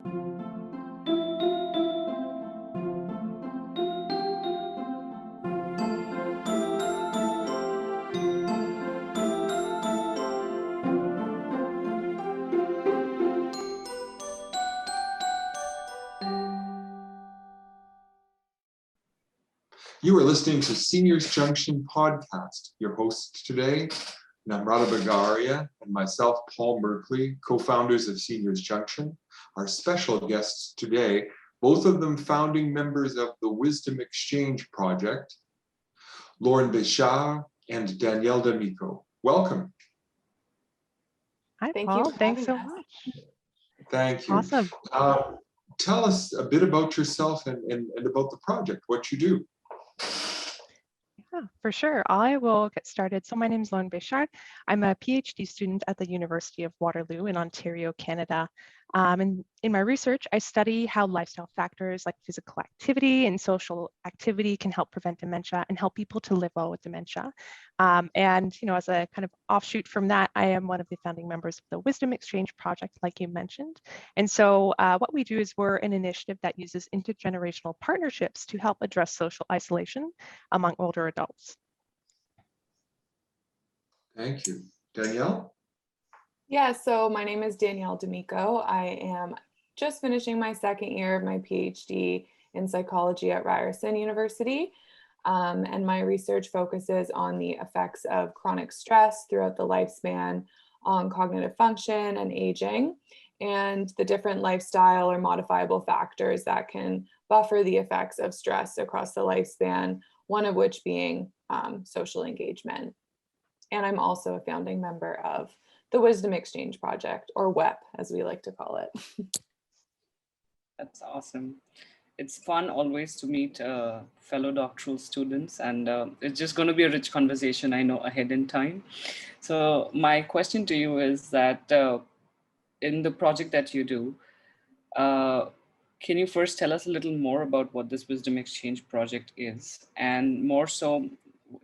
You are listening to Seniors Junction podcast. Your hosts today, Namrata Bagaria and myself, Paul Merkley, co-founders of Seniors Junction. Our special guests today, both of them founding members of the Wisdom Exchange Project, Lauren Béchard and Danielle D'Amico. Welcome. Hi, Paul. Thanks so much. Thank you. Awesome. Tell us a bit about yourself and about the project, what you do. Yeah, for sure. I will get started. So my name is Lauren Béchard. I'm a PhD student at the University of Waterloo in Ontario, Canada. And in my research, I study how lifestyle factors like physical activity and social activity can help prevent dementia and help people to live well with dementia. And as a kind of offshoot from that, I am one of the founding members of the Wisdom Exchange Project, like you mentioned. And so what we do is we're an initiative that uses intergenerational partnerships to help address social isolation among older adults. Thank you. Danielle? Yeah, so my name is Danielle D'Amico. I am just finishing my second year of my PhD in psychology at Ryerson University. And my research focuses on the effects of chronic stress throughout the lifespan on cognitive function and aging, and the different lifestyle or modifiable factors that can buffer the effects of stress across the lifespan, one of which being social engagement. And I'm also a founding member of the Wisdom Exchange Project, or WEP, as we like to call it. That's awesome. It's fun always to meet fellow doctoral students, and it's just going to be a rich conversation, I know, ahead in time. So my question to you is that in the project that you do, can you first tell us a little more about what this Wisdom Exchange Project is? And more so,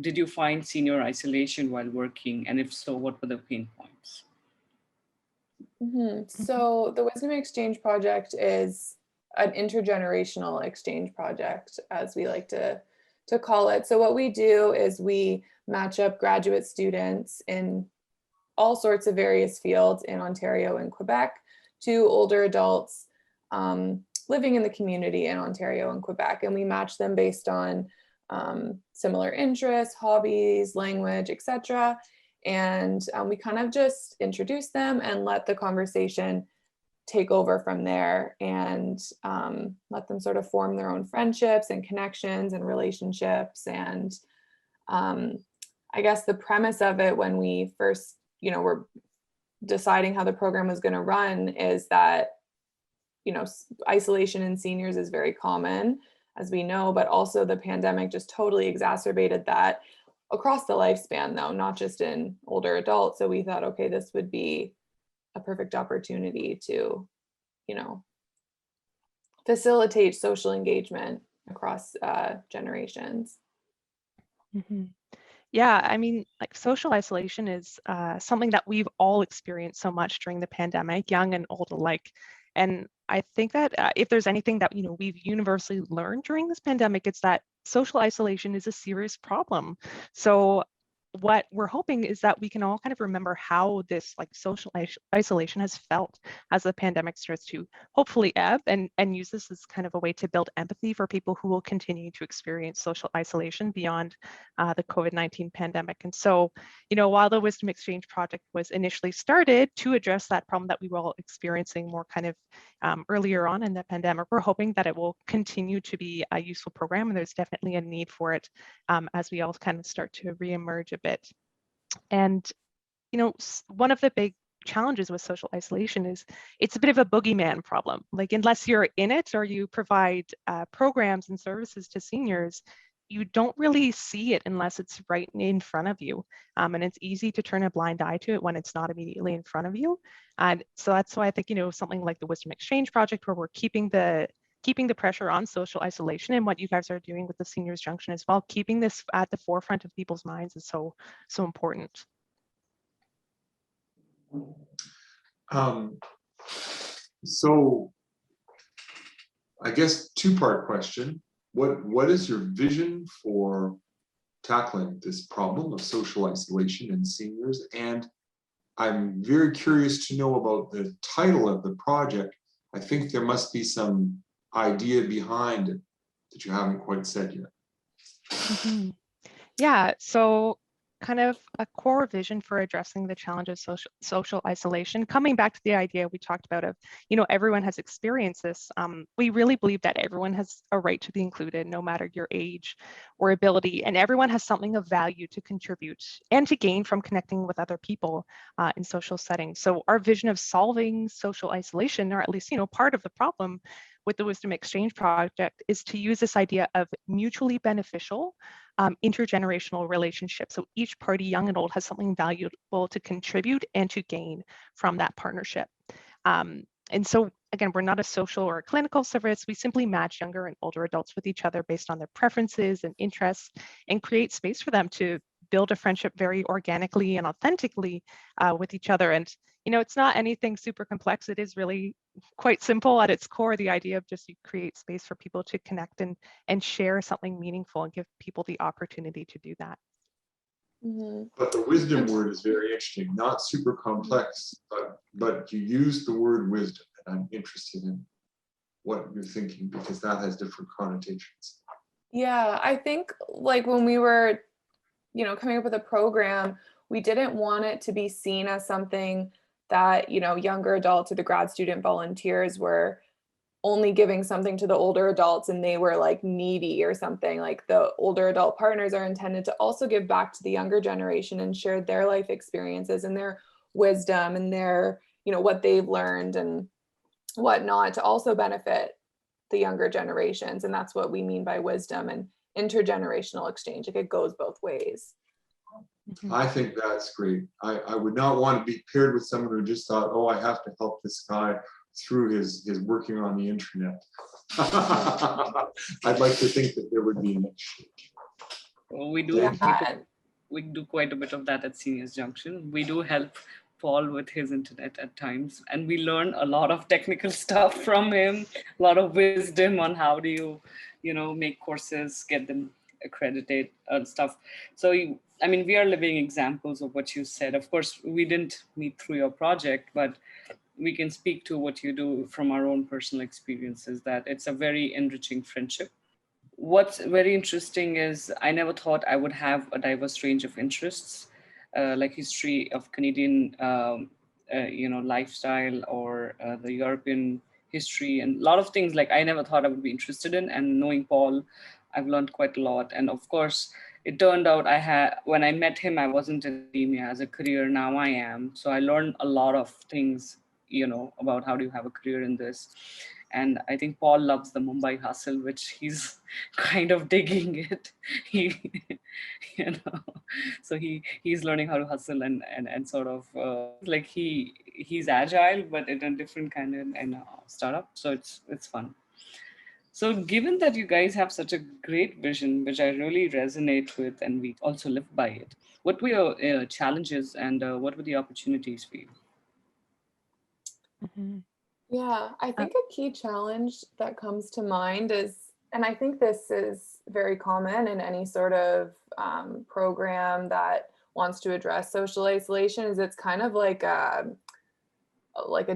did you find senior isolation while working? And if so, what were the pain points? So the Wisdom Exchange Project is an intergenerational exchange project, as we like to call it. So what we do is we match up graduate students in all sorts of various fields in Ontario and Quebec to older adults living in the community in Ontario and Quebec. And we match them based on similar interests, hobbies, language, etc. And we kind of just introduce them and let the conversation take over from there, and let them sort of form their own friendships and connections and relationships. And I guess the premise of it when we first, were deciding how the program was going to run is that, isolation in seniors is very common, as we know, but also the pandemic just totally exacerbated that across the lifespan, though, not just in older adults. So we thought, okay, this would be a perfect opportunity to, facilitate social engagement across generations. Mm-hmm. Yeah, I mean, like social isolation is something that we've all experienced so much during the pandemic, young and old alike. And I think that if there's anything that we've universally learned during this pandemic, it's that social isolation is a serious problem. So what we're hoping is that we can all kind of remember how this social isolation has felt as the pandemic starts to hopefully ebb, and use this as kind of a way to build empathy for people who will continue to experience social isolation beyond the COVID-19 pandemic. And so, while the Wisdom Exchange Project was initially started to address that problem that we were all experiencing more kind of earlier on in the pandemic, we're hoping that it will continue to be a useful program, and there's definitely a need for it as we all kind of start to reemerge a bit. And one of the big challenges with social isolation is it's a bit of a boogeyman problem. Like, unless you're in it or you provide programs and services to seniors, you don't really see it unless it's right in front of you. And it's easy to turn a blind eye to it when it's not immediately in front of you. And so that's why I think, something like the Wisdom Exchange Project, where we're keeping the pressure on social isolation, and what you guys are doing with the Seniors Junction as well, keeping this at the forefront of people's minds is so important. So I guess two-part question. What is your vision for tackling this problem of social isolation in seniors? And I'm very curious to know about the title of the project. I think there must be some idea behind it that you haven't quite said yet. Mhm. Yeah, so kind of a core vision for addressing the challenge of social isolation, coming back to the idea we talked about of, everyone has experienced this. We really believe that everyone has a right to be included, no matter your age or ability, and everyone has something of value to contribute and to gain from connecting with other people in social settings. So our vision of solving social isolation, or at least, part of the problem with the Wisdom Exchange Project, is to use this idea of mutually beneficial intergenerational relationships. So each party, young and old, has something valuable to contribute and to gain from that partnership. And so again, we're not a social or a clinical service. We simply match younger and older adults with each other based on their preferences and interests, and create space for them to build a friendship very organically and authentically with each other. And it's not anything super complex. It is really quite simple at its core. The idea of just you create space for people to connect and share something meaningful, and give people the opportunity to do that. But the wisdom word is very interesting, not super complex, but you use the word wisdom, and I'm interested in what you're thinking, because that has different connotations. Yeah, I think like when we were, coming up with a program, we didn't want it to be seen as something that, younger adults or the grad student volunteers were only giving something to the older adults and they were like needy or something. Like the older adult partners are intended to also give back to the younger generation and share their life experiences and their wisdom and their, what they've learned and whatnot, to also benefit the younger generations. And that's what we mean by wisdom and intergenerational exchange. Like it goes both ways. I think that's great. I would not want to be paired with someone who just thought, oh, I have to help this guy through his working on the internet. I'd like to think that there would be an exchange. Well, we do quite a bit of that at Seniors Junction. We do help Paul with his internet at times, and we learn a lot of technical stuff from him, a lot of wisdom on how do you make courses, get them accredited and stuff. So we are living examples of what you said. Of course, we didn't meet through your project, but we can speak to what you do from our own personal experiences, that it's a very enriching friendship. What's very interesting is I never thought I would have a diverse range of interests, like history of Canadian, lifestyle, or the European history, and a lot of things like I never thought I would be interested in. And knowing Paul, I've learned quite a lot. And of course, it turned out when I met him, I wasn't in academia as a career. Now I am. So I learned a lot of things, about how do you have a career in this. And I think Paul loves the Mumbai hustle, which he's kind of digging it. He, so he's learning how to hustle and sort of like he's agile, but in a different kind of startup. So it's fun. So given that you guys have such a great vision, which I really resonate with, and we also live by it, what were your challenges and what were the opportunities for you? Yeah, I think a key challenge that comes to mind is, and I think this is very common in any sort of program that wants to address social isolation, is it's kind of like a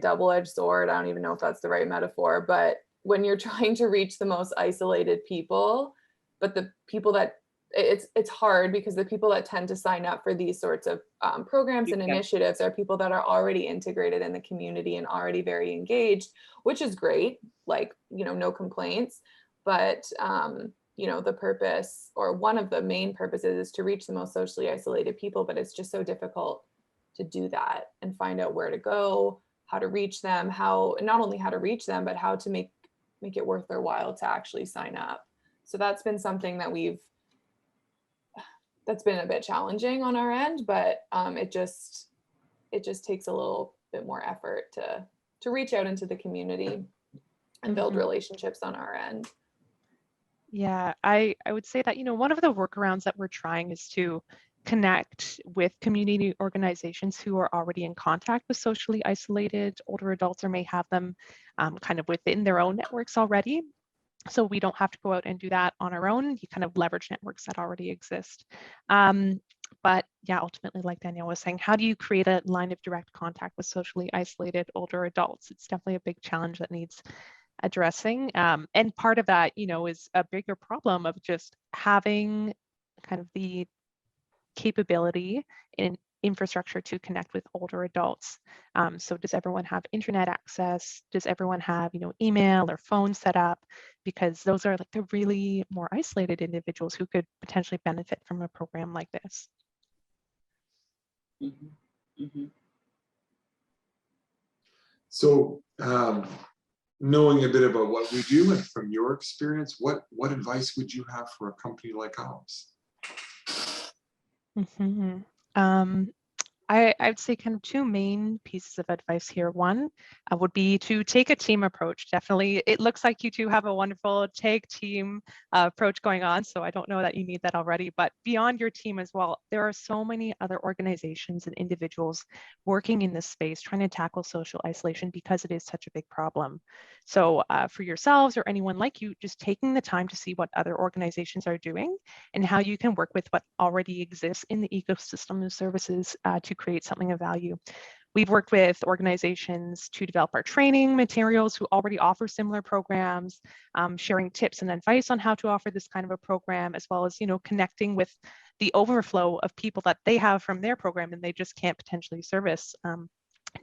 double-edged sword. I don't even know if that's the right metaphor, but when you're trying to reach the most isolated people, but the people that it's hard because the people that tend to sign up for these sorts of programs and initiatives are people that are already integrated in the community and already very engaged, which is great, like, no complaints. But, the purpose, or one of the main purposes, is to reach the most socially isolated people, but it's just so difficult to do that and find out where to go, how to reach them, not only how to reach them, but how to make it worth their while to actually sign up. So that's been something that's been a bit challenging on our end, but it just takes a little bit more effort to reach out into the community and build relationships on our end. Yeah, I would say that, one of the workarounds that we're trying is to connect with community organizations who are already in contact with socially isolated older adults or may have them kind of within their own networks already. So we don't have to go out and do that on our own. You kind of leverage networks that already exist. But yeah, ultimately, like Danielle was saying, how do you create a line of direct contact with socially isolated older adults? It's definitely a big challenge that needs addressing. And part of that, is a bigger problem of just having kind of the capability in infrastructure to connect with older adults. So does everyone have internet access? Does everyone have, email or phone set up? Because those are like the really more isolated individuals who could potentially benefit from a program like this. Mm-hmm. Mm-hmm. So knowing a bit about what we do and from your experience, what advice would you have for a company like ours? Mm-hmm. I'd say kind of two main pieces of advice here. One would be to take a team approach. Definitely, it looks like you two have a wonderful tag team approach going on, so I don't know that you need that already, but beyond your team as well, there are so many other organizations and individuals working in this space trying to tackle social isolation because it is such a big problem. So for yourselves or anyone like you, just taking the time to see what other organizations are doing and how you can work with what already exists in the ecosystem of services to create something of value. We've worked with organizations to develop our training materials who already offer similar programs, sharing tips and advice on how to offer this kind of a program, as well as, connecting with the overflow of people that they have from their program and they just can't potentially service.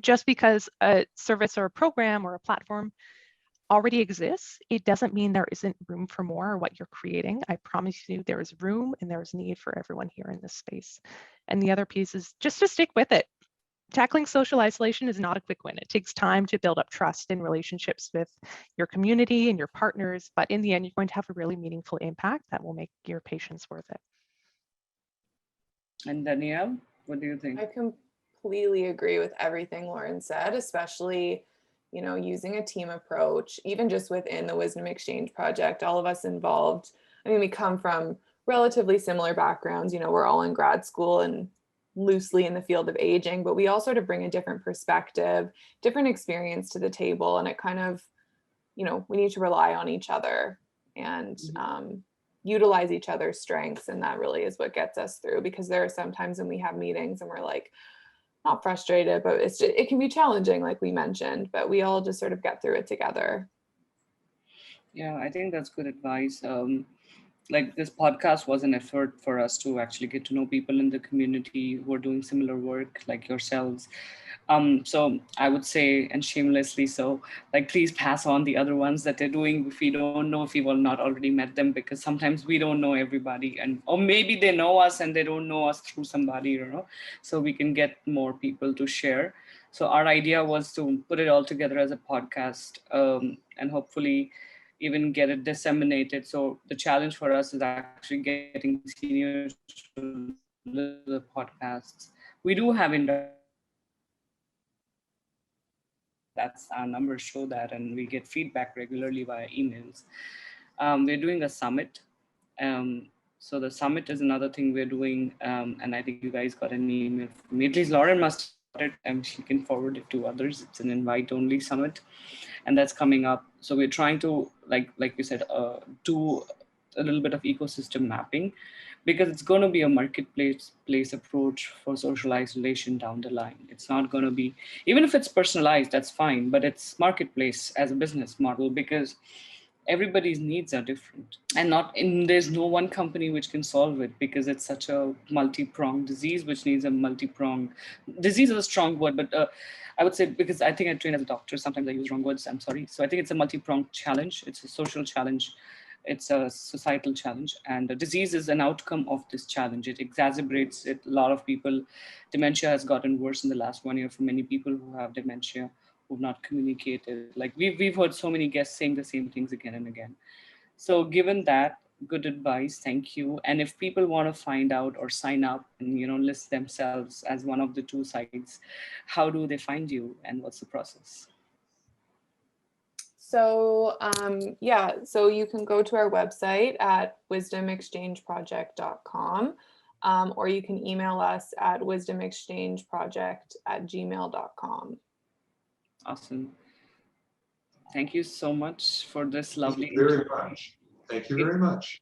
Just because a service or a program or a platform already exists, it doesn't mean there isn't room for more or what you're creating. I promise you there is room and there is need for everyone here in this space. And the other piece is just to stick with it. Tackling social isolation is not a quick win. It takes time to build up trust in relationships with your community and your partners, but in the end, you're going to have a really meaningful impact that will make your patients worth it. And Danielle, what do you think? I completely agree with everything Lauren said, especially using a team approach, even just within the Wisdom Exchange Project, all of us involved. I mean, we come from relatively similar backgrounds. We're all in grad school and loosely in the field of aging, but we all sort of bring a different perspective, different experience to the table. And it kind of, we need to rely on each other and utilize each other's strengths. And that really is what gets us through, because there are some times when we have meetings and we're like, not frustrated, but it can be challenging, like we mentioned, but we all just sort of get through it together. Yeah, I think that's good advice. Like this podcast was an effort for us to actually get to know people in the community who are doing similar work like yourselves. So I would say, and shamelessly so, like please pass on the other ones that they're doing if we don't know, if we've not already met them, because sometimes we don't know everybody, or maybe they know us and they don't know us through somebody, so we can get more people to share. So our idea was to put it all together as a podcast, and hopefully even get it disseminated. So the challenge for us is actually getting seniors to listen to the podcasts. We do have that's our numbers show that, and we get feedback regularly via emails. We're doing a summit. So the summit is another thing we're doing, and I think you guys got an email from me. At least Lauren must have it, and she can forward it to others. It's an invite-only summit, and that's coming up. So we're trying to, like we said, do a little bit of ecosystem mapping, because it's going to be a marketplace approach for social isolation down the line. It's not going to be, even if it's personalized, that's fine, but it's marketplace as a business model, because everybody's needs are different, and there's no one company which can solve it, because it's such a multi-pronged disease which needs a multi-pronged disease is a strong word, but I would say, because I think I train as a doctor, sometimes I use wrong words, I'm sorry. So I think it's a multi-pronged challenge. It's a social challenge. It's a societal challenge, and the disease is an outcome of this challenge. It exacerbates it. A lot of people, dementia has gotten worse in the last 1 year for many people who have dementia, who've not communicated. Like we've heard so many guests saying the same things again and again. So given that, good advice, thank you. And if people want to find out or sign up and list themselves as one of the two sites, how do they find you and what's the process? So so you can go to our website at wisdomexchangeproject.com. or you can email us at wisdomexchangeproject@gmail.com. Awesome. Thank you so much for this lovely Thank you very much. Thank you very much.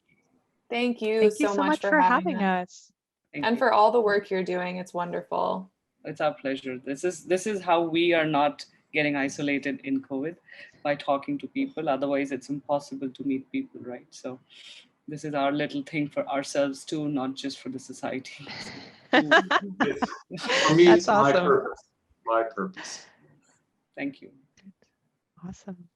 Thank you, Thank you so much for having us. Thank and you. for all the work you're doing. It's wonderful. It's our pleasure. This is how we are not getting isolated in COVID, by talking to people. Otherwise, it's impossible to meet people, right? So this is our little thing for ourselves too, not just for the society. For me, That's it's my awesome. purpose. My purpose. Thank you. Awesome.